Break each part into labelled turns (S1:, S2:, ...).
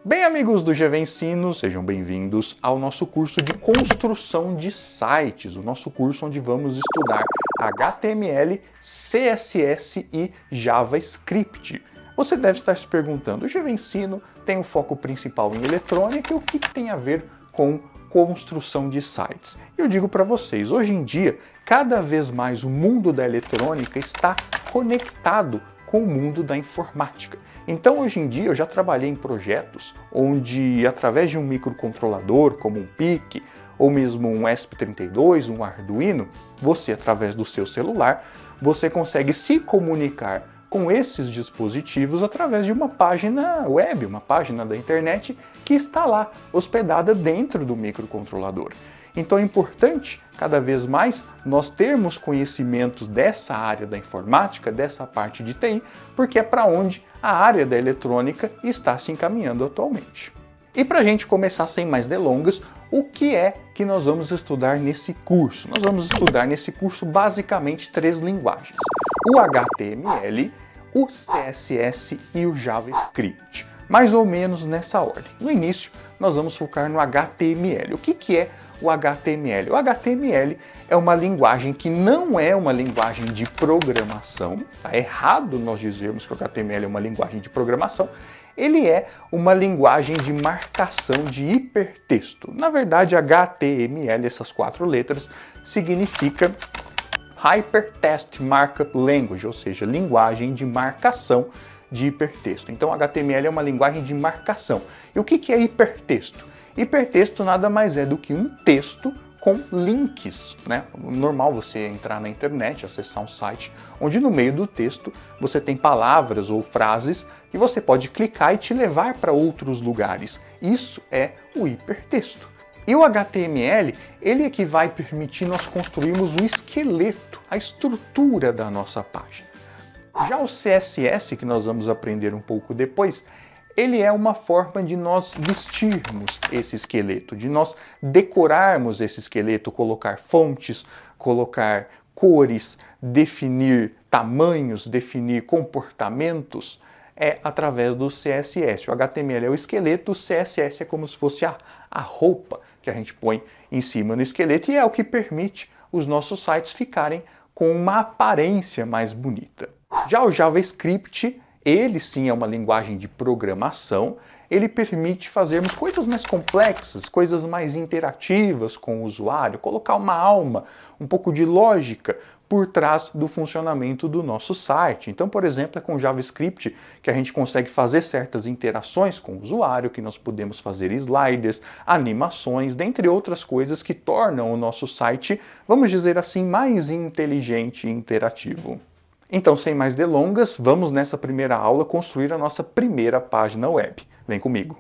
S1: Bem, amigos do GV Ensino, sejam bem-vindos ao nosso curso de construção de sites, o nosso curso onde vamos estudar HTML, CSS e JavaScript. Você deve estar se perguntando, o GV Ensino tem um foco principal em eletrônica e o que tem a ver com construção de sites? Eu digo para vocês, hoje em dia, cada vez mais o mundo da eletrônica está conectado com o mundo da informática. Então, hoje em dia, eu já trabalhei em projetos onde, através de um microcontrolador, como um PIC, ou mesmo um ESP32, um Arduino, você, através do seu celular, você consegue se comunicar com esses dispositivos através de uma página web, uma página da internet que está lá, hospedada dentro do microcontrolador. Então é importante, cada vez mais, nós termos conhecimento dessa área da informática, dessa parte de TI, porque é para onde a área da eletrônica está se encaminhando atualmente. E para a gente começar sem mais delongas, o que é que nós vamos estudar nesse curso? Nós vamos estudar nesse curso basicamente 3 linguagens: o HTML, o CSS e o JavaScript. Mais ou menos nessa ordem. No início, nós vamos focar no HTML. O que é o HTML? O HTML é uma linguagem que não é uma linguagem de programação. Está errado nós dizermos que o HTML é uma linguagem de programação. Ele é uma linguagem de marcação de hipertexto. Na verdade, HTML, essas 4 letras, significa Hypertext Markup Language, ou seja, linguagem de marcação de hipertexto. Então, HTML é uma linguagem de marcação. E o que é hipertexto? Hipertexto nada mais é do que um texto com links, né? Normal você entrar na internet, acessar um site, onde no meio do texto você tem palavras ou frases que você pode clicar e te levar para outros lugares. Isso é o hipertexto. E o HTML, ele é que vai permitir nós construirmos o esqueleto, a estrutura da nossa página. Já o CSS, que nós vamos aprender um pouco depois, ele é uma forma de nós vestirmos esse esqueleto, de nós decorarmos esse esqueleto, colocar fontes, colocar cores, definir tamanhos, definir comportamentos, é através do CSS. O HTML é o esqueleto, o CSS é como se fosse a roupa que a gente põe em cima do esqueleto e é o que permite os nossos sites ficarem com uma aparência mais bonita. Já o JavaScript, ele sim é uma linguagem de programação, ele permite fazermos coisas mais complexas, coisas mais interativas com o usuário, colocar uma alma, um pouco de lógica por trás do funcionamento do nosso site. Então, por exemplo, é com JavaScript que a gente consegue fazer certas interações com o usuário, que nós podemos fazer sliders, animações, dentre outras coisas que tornam o nosso site, vamos dizer assim, mais inteligente e interativo. Então, sem mais delongas, vamos nessa primeira aula construir a nossa primeira página web. Vem comigo!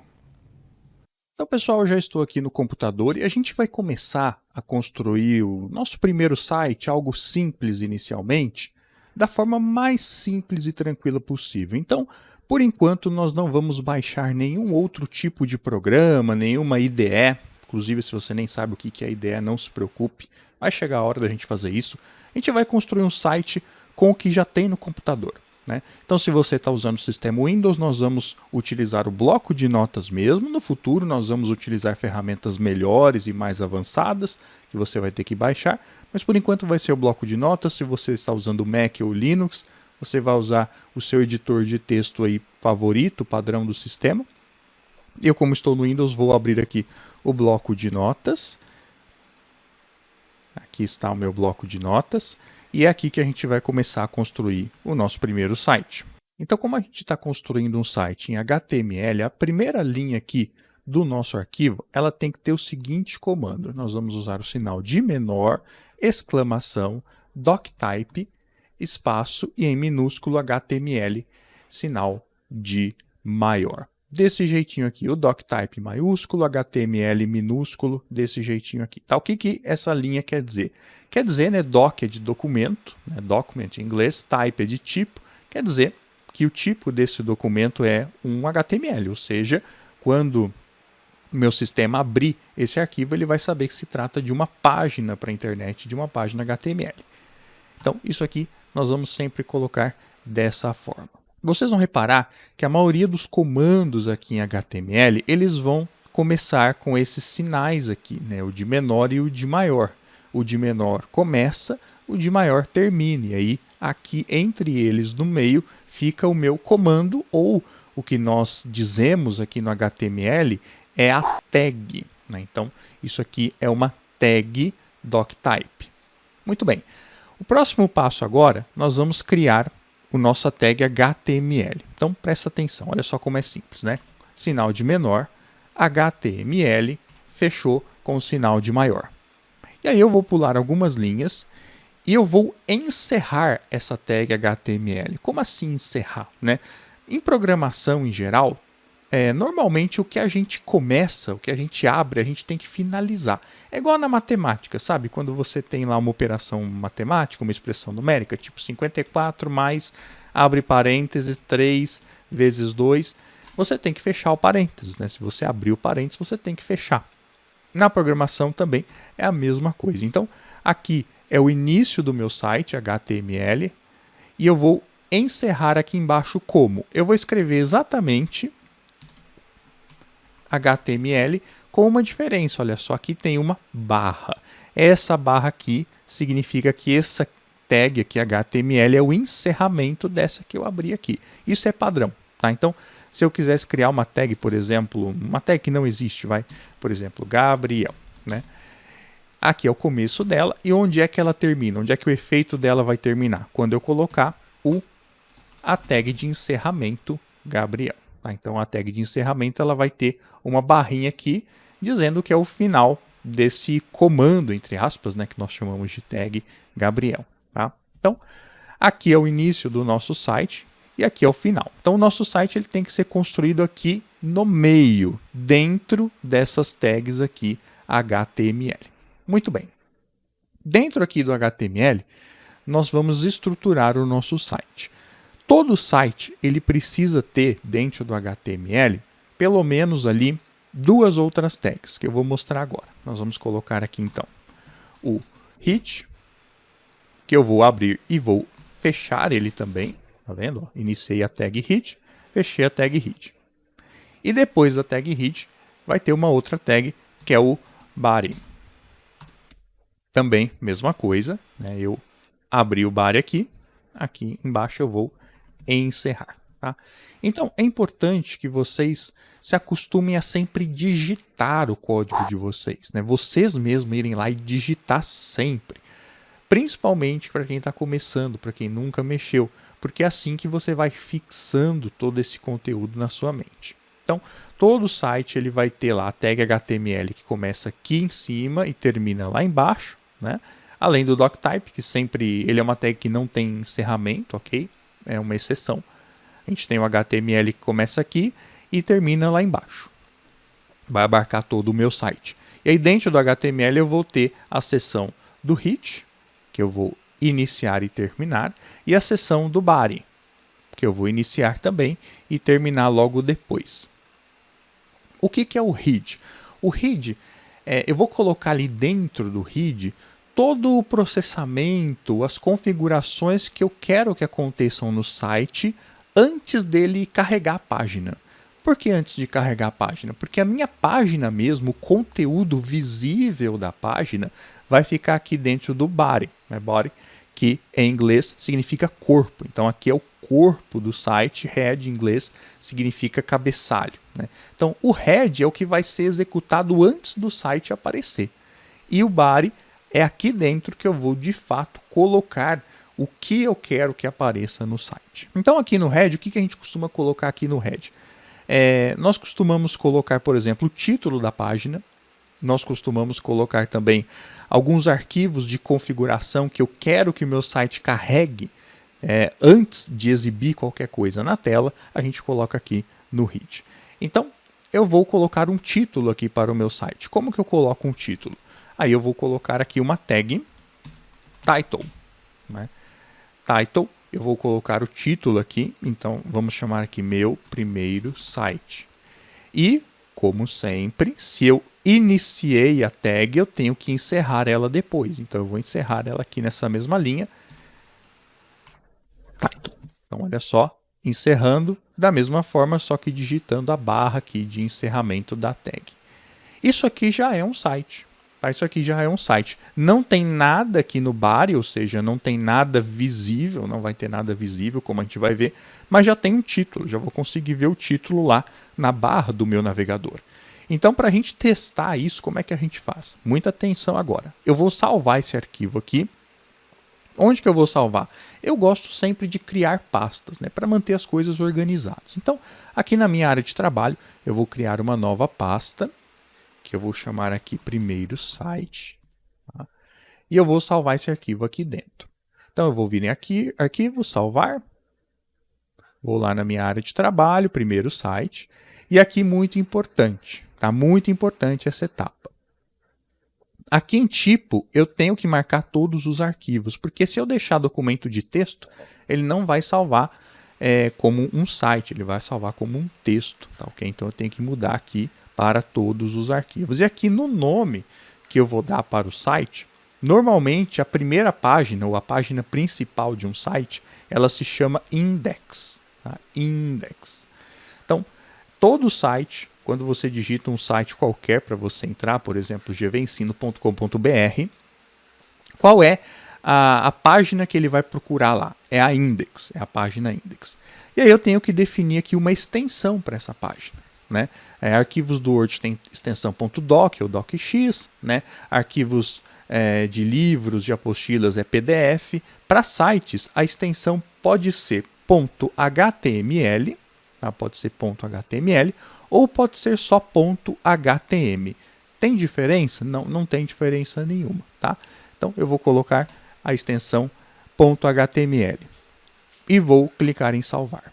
S1: Então, pessoal, eu já estou aqui no computador e a gente vai começar a construir o nosso primeiro site, algo simples inicialmente, da forma mais simples e tranquila possível. Então, por enquanto, nós não vamos baixar nenhum outro tipo de programa, nenhuma IDE. Inclusive, se você nem sabe o que é IDE, não se preocupe. Vai chegar a hora da gente fazer isso. A gente vai construir um site com o que já tem no computador, né? Então, se você está usando o sistema Windows, nós vamos utilizar o bloco de notas mesmo. No futuro, nós vamos utilizar ferramentas melhores e mais avançadas, que você vai ter que baixar. Mas, por enquanto, vai ser o bloco de notas. Se você está usando Mac ou Linux, você vai usar o seu editor de texto aí favorito, padrão do sistema. Eu, como estou no Windows, vou abrir aqui o bloco de notas. Aqui está o meu bloco de notas. E é aqui que a gente vai começar a construir o nosso primeiro site. Então, como a gente está construindo um site em HTML, a primeira linha aqui do nosso arquivo, ela tem que ter o seguinte comando. Nós vamos usar o sinal de menor, exclamação, doctype, espaço e em minúsculo HTML, sinal de maior. Desse jeitinho aqui, o doctype maiúsculo, HTML minúsculo, desse jeitinho aqui. Tá? O que essa linha quer dizer? Quer dizer, né, doc é de documento, né, document em inglês, type é de tipo, quer dizer que o tipo desse documento é um HTML, ou seja, quando o meu sistema abrir esse arquivo, ele vai saber que se trata de uma página para a internet, de uma página HTML. Então, isso aqui nós vamos sempre colocar dessa forma. vocês vão reparar que a maioria dos comandos aqui em HTML, eles vão começar com esses sinais aqui, né? O de menor e o de maior. O de menor começa, o de maior termina. E aí, aqui entre eles, no meio, fica o meu comando, ou o que nós dizemos aqui no HTML é a tag, né? Então, isso aqui é uma tag doctype. Muito bem. O próximo passo agora, nós vamos criar o nossa tag HTML. Então, presta atenção, olha só como é simples, né? Sinal de menor, HTML, fechou com o sinal de maior. E aí eu vou pular algumas linhas e eu vou encerrar essa tag HTML. Como assim encerrar, né? Em programação em geral, normalmente o que a gente começa, o que a gente abre, a gente tem que finalizar. É igual na matemática, sabe? Quando você tem lá uma operação matemática, uma expressão numérica, tipo 54 mais, abre parênteses, 3 vezes 2, você tem que fechar o parênteses, né? Se você abrir o parênteses, você tem que fechar. Na programação também é a mesma coisa. Então, aqui é o início do meu site, HTML, e eu vou encerrar aqui embaixo como? Eu vou escrever exatamente HTML com uma diferença. Olha só, aqui tem uma barra. Essa barra aqui significa que essa tag aqui, HTML, é o encerramento dessa que eu abri aqui. Isso é padrão, tá? Então, se eu quisesse criar uma tag, por exemplo, uma tag que não existe, por exemplo, Gabriel, né? Aqui é o começo dela e onde é que ela termina? Onde é que o efeito dela vai terminar? Quando eu colocar a tag de encerramento Gabriel. Tá? Então a tag de encerramento ela vai ter uma barrinha aqui dizendo que é o final desse comando, entre aspas, né, que nós chamamos de tag Gabriel. Tá? Então aqui é o início do nosso site e aqui é o final. Então o nosso site ele tem que ser construído aqui no meio, dentro dessas tags aqui HTML. Muito bem. Dentro aqui do HTML, nós vamos estruturar o nosso site. Todo site ele precisa ter, dentro do HTML, pelo menos ali duas outras tags, que eu vou mostrar agora. Nós vamos colocar aqui, então, o hit, que eu vou abrir e vou fechar ele também. Tá vendo? Iniciei a tag hit, fechei a tag hit. E depois da tag hit, vai ter uma outra tag, que é o body. Também, mesma coisa, né? Eu abri o body aqui embaixo eu vou encerrar. Tá? Então, é importante que vocês se acostumem a sempre digitar o código de vocês. Né? Vocês mesmos irem lá e digitar sempre. Principalmente para quem está começando, para quem nunca mexeu. Porque é assim que você vai fixando todo esse conteúdo na sua mente. Então, todo site ele vai ter lá a tag HTML que começa aqui em cima e termina lá embaixo. Né? Além do doctype, que sempre ele é uma tag que não tem encerramento, ok? É uma exceção. A gente tem o HTML que começa aqui e termina lá embaixo. Vai abarcar todo o meu site. E aí dentro do HTML eu vou ter a seção do hit, que eu vou iniciar e terminar, e a seção do body, que eu vou iniciar também e terminar logo depois. O que é o head? O head, eu vou colocar ali dentro do head todo o processamento, as configurações que eu quero que aconteçam no site antes dele carregar a página. Por que antes de carregar a página? Porque a minha página mesmo, o conteúdo visível da página, vai ficar aqui dentro do body. Né? Body, que em inglês significa corpo. Então aqui é o corpo do site, head em inglês significa cabeçalho. Né? Então o head é o que vai ser executado antes do site aparecer. E o body é aqui dentro que eu vou, de fato, colocar o que eu quero que apareça no site. Então, aqui no head, o que a gente costuma colocar aqui no head? Nós costumamos colocar, por exemplo, o título da página. Nós costumamos colocar também alguns arquivos de configuração que eu quero que o meu site carregue antes de exibir qualquer coisa na tela. A gente coloca aqui no head. Então, eu vou colocar um título aqui para o meu site. Como que eu coloco um título? Aí eu vou colocar aqui uma tag title. Né? Title, eu vou colocar o título aqui. Então, vamos chamar aqui meu primeiro site. E, como sempre, se eu iniciei a tag, eu tenho que encerrar ela depois. Então, eu vou encerrar ela aqui nessa mesma linha. Title. Então, olha só, encerrando da mesma forma, só que digitando a barra aqui de encerramento da tag. Isso aqui já é um site. Tá? Isso aqui já é um site. Não tem nada aqui no body, ou seja, não tem nada visível, não vai ter nada visível, como a gente vai ver, mas já tem um título, já vou conseguir ver o título lá na barra do meu navegador. Então, para a gente testar isso, como é que a gente faz? Muita atenção agora. Eu vou salvar esse arquivo aqui. Onde que eu vou salvar? Eu gosto sempre de criar pastas, né, para manter as coisas organizadas. Então, aqui na minha área de trabalho, eu vou criar uma nova pasta, que eu vou chamar aqui primeiro site, tá? E eu vou salvar esse arquivo aqui dentro. Então, eu vou vir aqui, arquivo, salvar, vou lá na minha área de trabalho, primeiro site, e aqui muito importante, tá? Muito importante essa etapa. Aqui em tipo, eu tenho que marcar todos os arquivos, porque se eu deixar documento de texto, ele não vai salvar como um site, ele vai salvar como um texto, tá ok? Então eu tenho que mudar aqui para todos os arquivos. E aqui no nome que eu vou dar para o site, normalmente a primeira página, ou a página principal de um site, ela se chama index, tá? Index. Então, todo site, quando você digita um site qualquer para você entrar, por exemplo, gvensino.com.br, qual é a página que ele vai procurar lá? É a index, é a página index. E aí eu tenho que definir aqui uma extensão para essa página, né? Arquivos do Word tem extensão .doc ou docx, né? Arquivos de livros, de apostilas é PDF. Para sites, a extensão pode ser .html, tá? Pode ser .html, ou pode ser só .htm. Tem diferença? Não, não tem diferença nenhuma, tá? Então eu vou colocar a extensão .html e vou clicar em salvar.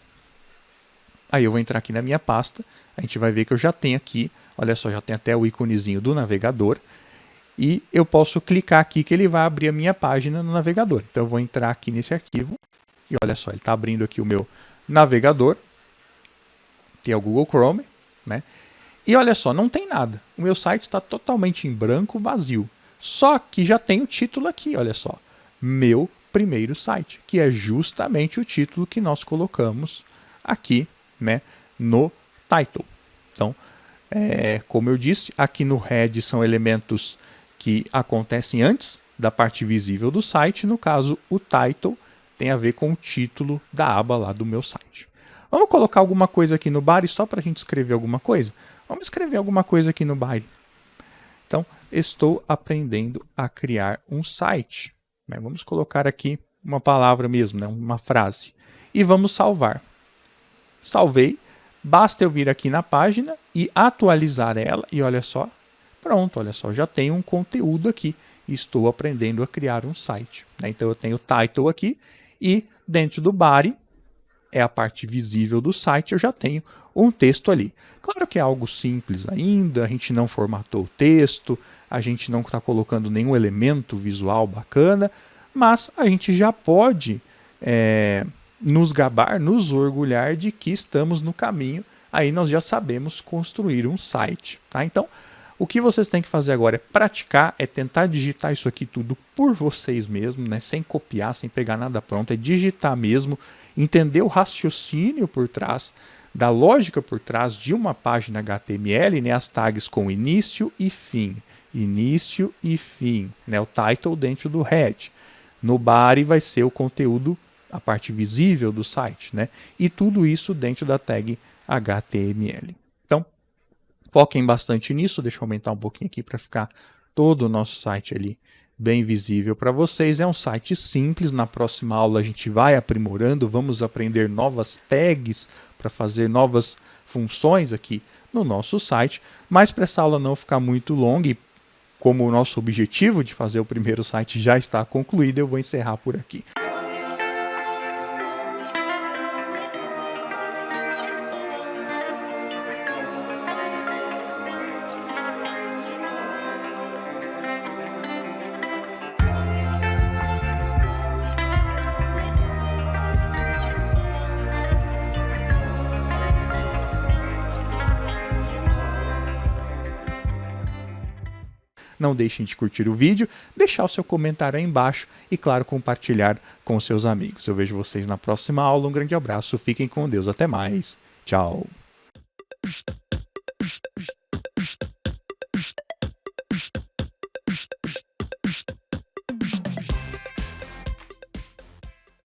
S1: Aí eu vou entrar aqui na minha pasta, a gente vai ver que eu já tenho aqui, olha só, já tem até o íconezinho do navegador, e eu posso clicar aqui que ele vai abrir a minha página no navegador. Então eu vou entrar aqui nesse arquivo, e olha só, ele está abrindo aqui o meu navegador, que é o Google Chrome, né? E olha só, não tem nada. O meu site está totalmente em branco, vazio. Só que já tem o título aqui, olha só. Meu primeiro site, que é justamente o título que nós colocamos aqui, né, no title. Então, como eu disse, aqui no head são elementos que acontecem antes da parte visível do site. No caso, o title tem a ver com o título da aba lá do meu site. Vamos colocar alguma coisa aqui no body só para a gente escrever alguma coisa? Vamos escrever alguma coisa aqui no body. Então, estou aprendendo a criar um site. Vamos colocar aqui uma palavra mesmo, né? Uma frase. E vamos salvar. Salvei. Basta eu vir aqui na página e atualizar ela. E olha só, pronto, olha só, já tenho um conteúdo aqui. Estou aprendendo a criar um site, né? Então eu tenho o title aqui e dentro do body, é a parte visível do site, eu já tenho um texto ali. Claro que é algo simples ainda, a gente não formatou o texto, a gente não está colocando nenhum elemento visual bacana, mas a gente já pode nos gabar, nos orgulhar de que estamos no caminho, aí nós já sabemos construir um site, tá? Então, o que vocês têm que fazer agora é praticar, é tentar digitar isso aqui tudo por vocês mesmos, né? Sem copiar, sem pegar nada pronto, é digitar mesmo, entender o raciocínio por trás, da lógica por trás de uma página HTML, né? As tags com início e fim, né? O title dentro do head. No body vai ser o conteúdo, a parte visível do site, né? E tudo isso dentro da tag HTML. Então, foquem bastante nisso, deixa eu aumentar um pouquinho aqui para ficar todo o nosso site ali bem visível para vocês. É um site simples, na próxima aula a gente vai aprimorando, vamos aprender novas tags para fazer novas funções aqui no nosso site, mas para essa aula não ficar muito longa e como o nosso objetivo de fazer o primeiro site já está concluído, eu vou encerrar por aqui. Não deixem de curtir o vídeo, deixar o seu comentário aí embaixo e, claro, compartilhar com seus amigos. Eu vejo vocês na próxima aula. Um grande abraço, fiquem com Deus, até mais. Tchau.